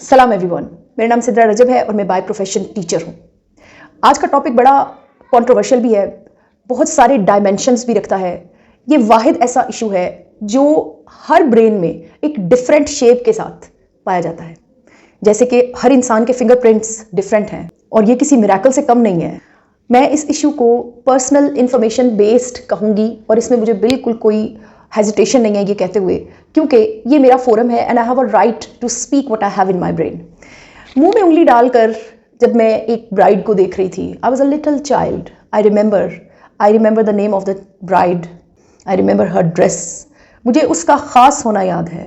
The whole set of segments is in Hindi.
सलाम एवरीवन, मेरा नाम सिद्रा रजब है और मैं बाय प्रोफेशन टीचर हूँ। आज का टॉपिक बड़ा कंट्रोवर्शियल भी है, बहुत सारे डायमेंशंस भी रखता है। ये वाहिद ऐसा इशू है जो हर ब्रेन में एक डिफरेंट शेप के साथ पाया जाता है। जैसे कि हर इंसान के फिंगरप्रिंट्स डिफरेंट हैं और ये किसी मिरेकल से कम नहीं है। मैं इस इशू को पर्सनल इंफॉर्मेशन बेस्ड कहूँगी और इसमें मुझे बिल्कुल कोई हेजिटेशन नहीं है ये कहते हुए, क्योंकि ये मेरा फोरम है and I have a right to speak what I have in my brain. मुंह में उंगली डालकर जब मैं एक ब्राइड को देख रही थी, I was a little child. I remember the name of the bride, I remember her dress. मुझे उसका ख़ास होना याद है,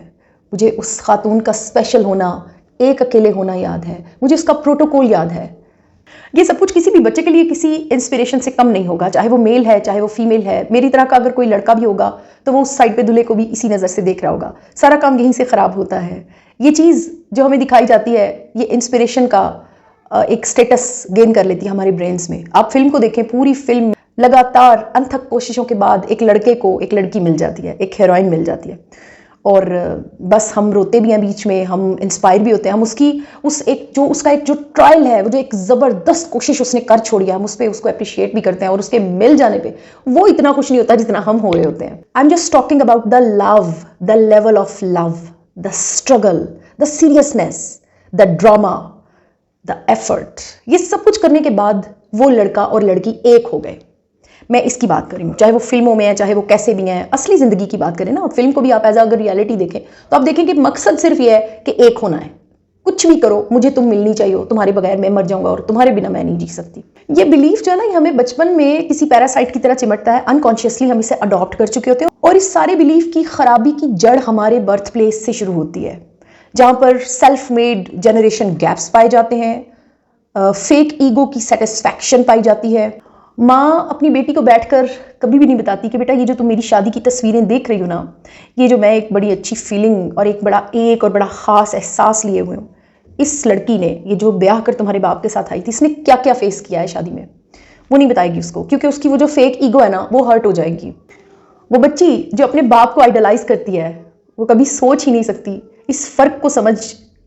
मुझे उस खातून का स्पेशल होना, एक अकेले होना याद है, मुझे उसका प्रोटोकॉल याद है। ये सब कुछ किसी भी बच्चे के लिए किसी इंस्पिरेशन से कम नहीं होगा, चाहे वो मेल है चाहे वो फीमेल है। मेरी तरह का अगर कोई लड़का भी होगा तो वो उस साइड पे दूल्हे को भी इसी नज़र से देख रहा होगा। सारा काम यहीं से ख़राब होता है। ये चीज़ जो हमें दिखाई जाती है, ये इंस्पिरेशन का एक स्टेटस गेन कर लेती है हमारे ब्रेन्स में। आप फिल्म को देखें, पूरी फिल्म लगातार अनथक कोशिशों के बाद एक लड़के को एक लड़की मिल जाती है, एक हीरोइन मिल जाती है और बस हम रोते भी हैं बीच में, हम इंस्पायर भी होते हैं। हम उसका एक जो ट्रायल है, वो जो एक ज़बरदस्त कोशिश उसने कर छोड़ी है, हम उस पर उसको अप्रिशिएट भी करते हैं और उसके मिल जाने पे वो इतना खुश नहीं होता जितना हम हो रहे होते हैं। I am just talking about the love, the level of love, the struggle, the seriousness, the drama, the effort. ये सब कुछ करने के बाद वो लड़का और लड़की एक हो गए। मैं इसकी बात कर रही हूँ, चाहे वो फिल्मों में है चाहे वो कैसे भी हैं। असली ज़िंदगी की बात करें ना, फिल्म को भी आप एज अगर रियलिटी देखें तो आप देखें कि मकसद सिर्फ ये है कि एक होना है। कुछ भी करो, मुझे तुम मिलनी चाहिए, तुम्हारे बगैर मैं मर जाऊंगा और तुम्हारे बिना मैं नहीं जी सकती। ये बिलीफ जो है ना, ये हमें बचपन में किसी पैरासाइट की तरह चिमटता है। अनकॉन्शियसली हम इसे अडॉप्ट कर चुके होते हैं और इस सारे बिलीफ की खराबी की जड़ हमारे बर्थ प्लेस से शुरू होती है, जहाँ पर सेल्फ मेड जनरेशन गैप्स पाए जाते हैं, फेक ईगो की सेटिस्फैक्शन पाई जाती है। माँ अपनी बेटी को बैठकर कभी भी नहीं बताती कि बेटा ये जो तुम मेरी शादी की तस्वीरें देख रही हो ना, ये जो मैं एक बड़ी अच्छी फीलिंग और एक बड़ा ख़ास एहसास लिए हुए हूँ, इस लड़की ने ये जो ब्याह कर तुम्हारे बाप के साथ आई थी, इसने क्या क्या फेस किया है शादी में, वो नहीं बताएगी उसको, क्योंकि उसकी वो जो फेक ईगो है ना, वो हर्ट हो जाएगी। वो बच्ची जो अपने बाप को आइडलाइज करती है, वो कभी सोच ही नहीं सकती इस फ़र्क को समझ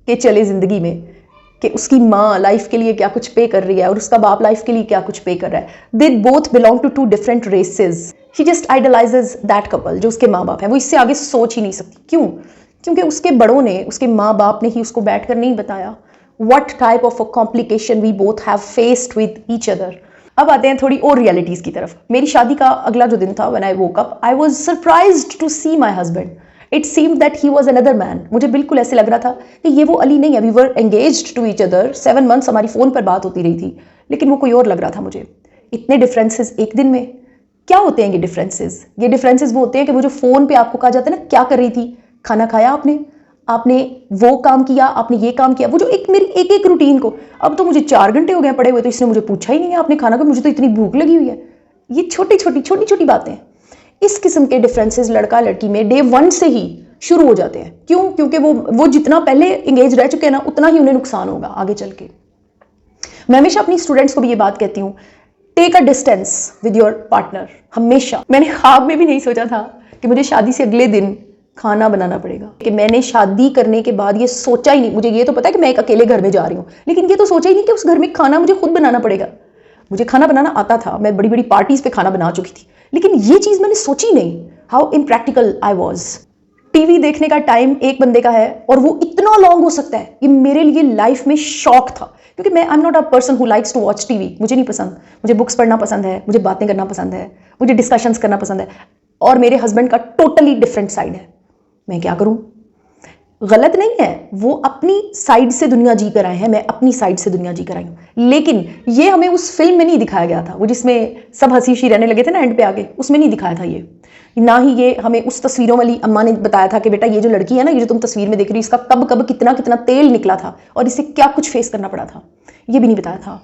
के चले ज़िंदगी में कि उसकी माँ लाइफ के लिए क्या कुछ पे कर रही है और उसका बाप लाइफ के लिए क्या कुछ पे कर रहा है। They both belong to 2 different races. She just idealizes that couple जो उसके माँ बाप हैं। वो इससे आगे सोच ही नहीं सकती। क्यों? क्योंकि उसके बड़ों ने, उसके माँ बाप ने ही उसको बैठकर नहीं बताया what type of a complication we both have faced with each other. अब आते हैं थोड़ी और रियलिटीज़ की तरफ। मेरी शादी का अगला जो दिन था, when I woke up, I was surprised to see my husband. It seemed that he was another man. मुझे बिल्कुल ऐसे लग रहा था कि ये वो अली नहीं है। We were engaged to each other, 7 months हमारी फ़ोन पर बात होती रही थी, लेकिन वो कोई और लग रहा था मुझे। इतने डिफरेंसेस एक दिन में। क्या होते हैं ये डिफरेंसेस? ये डिफरेंसेस वो होते हैं कि वो जो फ़ोन पे आपको कहा जाता है ना, क्या कर रही थी, खाना खाया आपने वो काम किया, आपने ये काम किया, वो जो एक मेरी एक रूटीन को, अब तो मुझे 4 घंटे हो गए पड़े हुए तो इसने मुझे पूछा ही नहीं है आपने खाना का, मुझे तो इतनी भूख लगी हुई है। ये छोटी छोटी बातें, इस किस्म के डिफरेंसेस लड़का लड़की में डे 1 से ही शुरू हो जाते हैं। क्यों? क्योंकि वो जितना पहले एंगेज रह चुके हैं ना, उतना ही उन्हें नुकसान होगा आगे चल के। मैं हमेशा अपनी स्टूडेंट्स को भी ये बात कहती हूँ, take a distance with your partner. हमेशा। मैंने ख्वाब में भी नहीं सोचा था कि मुझे शादी से अगले दिन खाना बनाना पड़ेगा, कि मैंने शादी करने के बाद ये सोचा ही नहीं। मुझे ये तो पता है कि मैं एक अकेले घर में जा रही हूँ, लेकिन ये तो सोचा ही नहीं कि उस घर में खाना मुझे खुद बनाना पड़ेगा। मुझे खाना बनाना आता था, मैं बड़ी बड़ी पार्टीज पे खाना बना चुकी थी, लेकिन ये चीज़ मैंने सोची नहीं। How impractical I was. TV देखने का टाइम एक बंदे का है और वो इतना लॉन्ग हो सकता है, ये मेरे लिए लाइफ में शॉक था, क्योंकि मैं I am not a person who likes to watch TV. मुझे नहीं पसंद। मुझे बुक्स पढ़ना पसंद है, मुझे बातें करना पसंद है, मुझे डिस्कशंस करना पसंद है। और मेरे हस्बैंड का टोटली डिफरेंट साइड है। मैं क्या करूं? गलत नहीं है, वो अपनी साइड से दुनिया जी कर आए हैं, मैं अपनी साइड से दुनिया जी कर आई हूं। लेकिन ये हमें उस फिल्म में नहीं दिखाया गया था, वो जिसमें सब हंसी शी रहने लगे थे ना एंड पे आगे, उसमें नहीं दिखाया था ये। ना ही ये हमें उस तस्वीरों वाली अम्मा ने बताया था कि बेटा ये जो लड़की है ना, ये जो तुम तस्वीर में देख रही हो, इसका कब कब कितना कितना तेल निकला था और इसे क्या कुछ फेस करना पड़ा था, ये भी नहीं बताया था।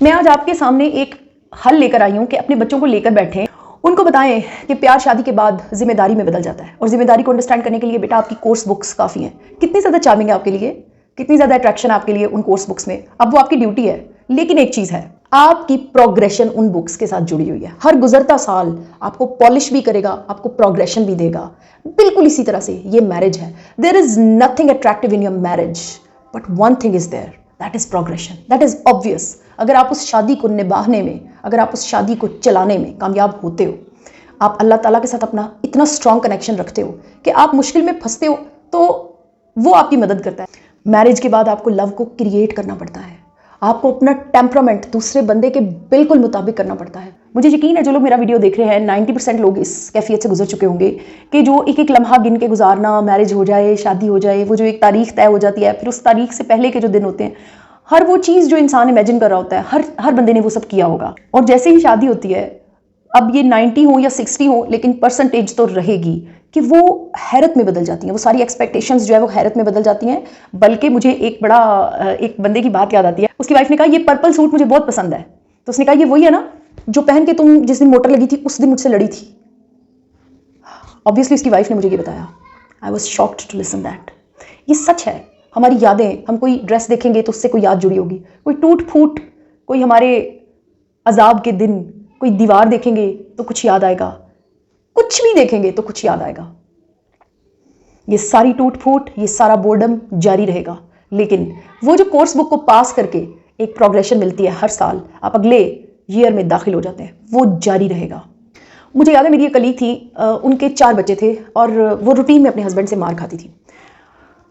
मैं आज आपके सामने एक हल लेकर आई हूँ कि अपने बच्चों को लेकर बैठें, उनको बताएं कि प्यार शादी के बाद जिम्मेदारी में बदल जाता है। और जिम्मेदारी को अंडरस्टैंड करने के लिए बेटा आपकी कोर्स बुक्स काफ़ी हैं। कितनी ज़्यादा चार्मिंग है आपके लिए, कितनी ज़्यादा अट्रैक्शन है आपके लिए उन कोर्स बुक्स में, अब वो आपकी ड्यूटी है। लेकिन एक चीज़ है, आपकी प्रोग्रेशन उन बुक्स के साथ जुड़ी हुई है। हर गुजरता साल आपको पॉलिश भी करेगा, आपको प्रोग्रेशन भी देगा। बिल्कुल इसी तरह से ये मैरिज है। There is nothing attractive in your marriage but one thing is there, that is progression, that is obvious. अगर आप उस शादी को निभाने में, अगर आप उस शादी को चलाने में कामयाब होते हो, आप अल्लाह ताला के साथ अपना इतना स्ट्रॉन्ग कनेक्शन रखते हो कि आप मुश्किल में फंसते हो तो वो आपकी मदद करता है। मैरिज के बाद आपको लव को क्रिएट करना पड़ता है, आपको अपना टेम्परामेंट दूसरे बंदे के बिल्कुल मुताबिक करना पड़ता है। मुझे यकीन है जो लोग मेरा वीडियो देख रहे हैं 90% लोग इस कैफियत से गुजर चुके होंगे कि जो एक एक लम्हा गिन के गुजारना, मैरिज हो जाए, शादी हो जाए, वो जो एक तारीख तय हो जाती है, फिर उस तारीख से पहले के जो दिन होते हैं, हर वो चीज़ जो इंसान इमेजिन कर रहा होता है, हर बंदे ने वो सब किया होगा। और जैसे ही शादी होती है, अब ये 90 हो या 60 हो, लेकिन परसेंटेज तो रहेगी कि वो हैरत में बदल जाती हैं, वो सारी एक्सपेक्टेशंस जो है वो हैरत में बदल जाती हैं। बल्कि मुझे एक बंदे की बात याद आती है। उसकी वाइफ ने कहा ये पर्पल सूट मुझे बहुत पसंद है, तो उसने कहा ये वही है ना जो पहन के तुम जिस दिन मोटर लगी थी उस दिन मुझसे लड़ी थी। ऑब्वियसली उसकी वाइफ ने मुझे ये बताया। I was shocked to listen that. ये सच है, हमारी यादें, हम कोई ड्रेस देखेंगे तो उससे कोई याद जुड़ी होगी, कोई टूट फूट, कोई हमारे अजाब के दिन, कोई दीवार देखेंगे तो कुछ याद आएगा, कुछ भी देखेंगे तो कुछ याद आएगा। ये सारी टूट फूट, ये सारा बोर्डम जारी रहेगा, लेकिन वो जो कोर्स बुक को पास करके एक प्रोग्रेशन मिलती है हर साल, आप अगले ईयर में दाखिल हो जाते हैं, वो जारी रहेगा। मुझे याद है मेरी एक कलीग थी, उनके 4 बच्चे थे और वो रूटीन में अपने हस्बैंड से मार खाती थी।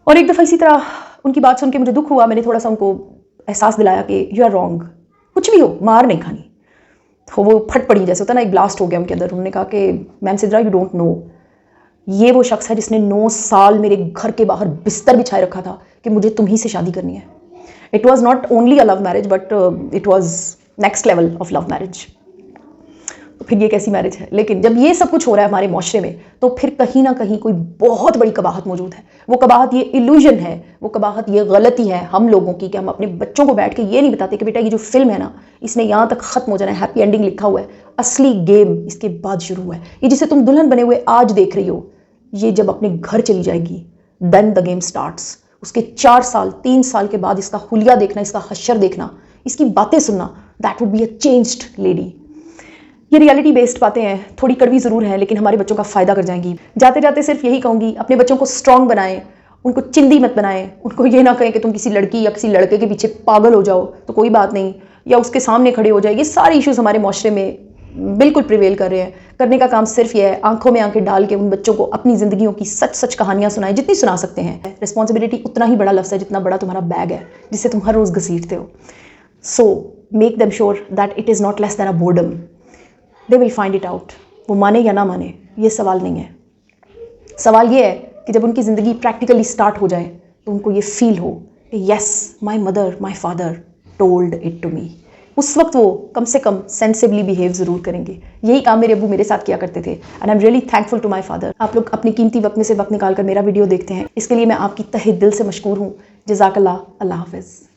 और एक दफ़ा इसी तरह उनकी बात सुन के मुझे दुख हुआ। मैंने थोड़ा सा उनको एहसास दिलाया कि यू आर रॉन्ग, कुछ भी हो मार नहीं खानी। तो वो फट पड़ी, जैसे होता है ना, एक ब्लास्ट हो गया उनके अंदर। उन्होंने कहा कि ma'am Sidra you don't know, ये वो शख्स है जिसने 9 साल मेरे घर के बाहर बिस्तर बिछाए रखा था कि मुझे तुम्ही से शादी करनी है। It was not only a love marriage but it was next level of love marriage. तो फिर ये कैसी मैरिज है? लेकिन जब ये सब कुछ हो रहा है हमारे माशरे में, तो फिर कहीं ना कहीं कोई बहुत बड़ी कबाहत मौजूद है। वो कबाहत ये इल्यूजन है, वो कबाहत ये गलती है हम लोगों की कि हम अपने बच्चों को बैठ के ये नहीं बताते कि बेटा ये जो फिल्म है ना, इसने यहाँ तक खत्म हो जाना है, हैप्पी एंडिंग लिखा हुआ है, असली गेम इसके बाद शुरू हुआ है। ये जिसे तुम दुल्हन बने हुए आज देख रही हो, ये जब अपने घर चली जाएगी देन द गेम स्टार्ट्स। उसके 4 साल 3 साल के बाद इसका हुलिया देखना, इसका हश्र देखना, इसकी बातें सुनना, that would be a changed lady. ये रियलिटी बेस्ड बातें हैं, थोड़ी कड़वी ज़रूर हैं, लेकिन हमारे बच्चों का फ़ायदा कर जाएंगी। जाते जाते सिर्फ यही कहूँगी, अपने बच्चों को स्ट्रॉन्ग बनाएं, उनको चिंदी मत बनाएं। उनको ये ना कहें कि तुम किसी लड़की या किसी लड़के के पीछे पागल हो जाओ तो कोई बात नहीं, या उसके सामने खड़े हो जाए। ये सारे इश्यूज़ हमारे माशरे में बिल्कुल प्रिवेल कर रहे हैं। करने का काम सिर्फ ये है, आंखों में आंखें डाल के उन बच्चों को अपनी ज़िंदगियों की सच सच कहानियाँ सुनाएं, जितनी सुना सकते हैं। रिस्पॉन्सिबिलिटी उतना ही बड़ा लफ्ज़ है जितना बड़ा तुम्हारा बैग है जिसे तुम हर रोज़ घसीटते हो। So make them sure that it is not less than a boredom. They will find it out. वो माने या ना माने, ये सवाल नहीं है। सवाल ये है कि जब उनकी ज़िंदगी प्रैक्टिकली स्टार्ट हो जाए तो उनको ये फील हो कि yes my mother my father told it to me. उस वक्त वो कम से कम सेंसिबली बिहेव ज़रूर करेंगे। यही काम मेरे अब्बू मेरे साथ किया करते थे, and I am really thankful to my father. आप लोग अपनी कीमती वक्त में से वक्त निकाल कर मेरा वीडियो देखते हैं, इसके लिए मैं आपकी तहे दिल से मशकूर हूँ। जज़ाकल्लाह। अल्लाह हाफ़िज़।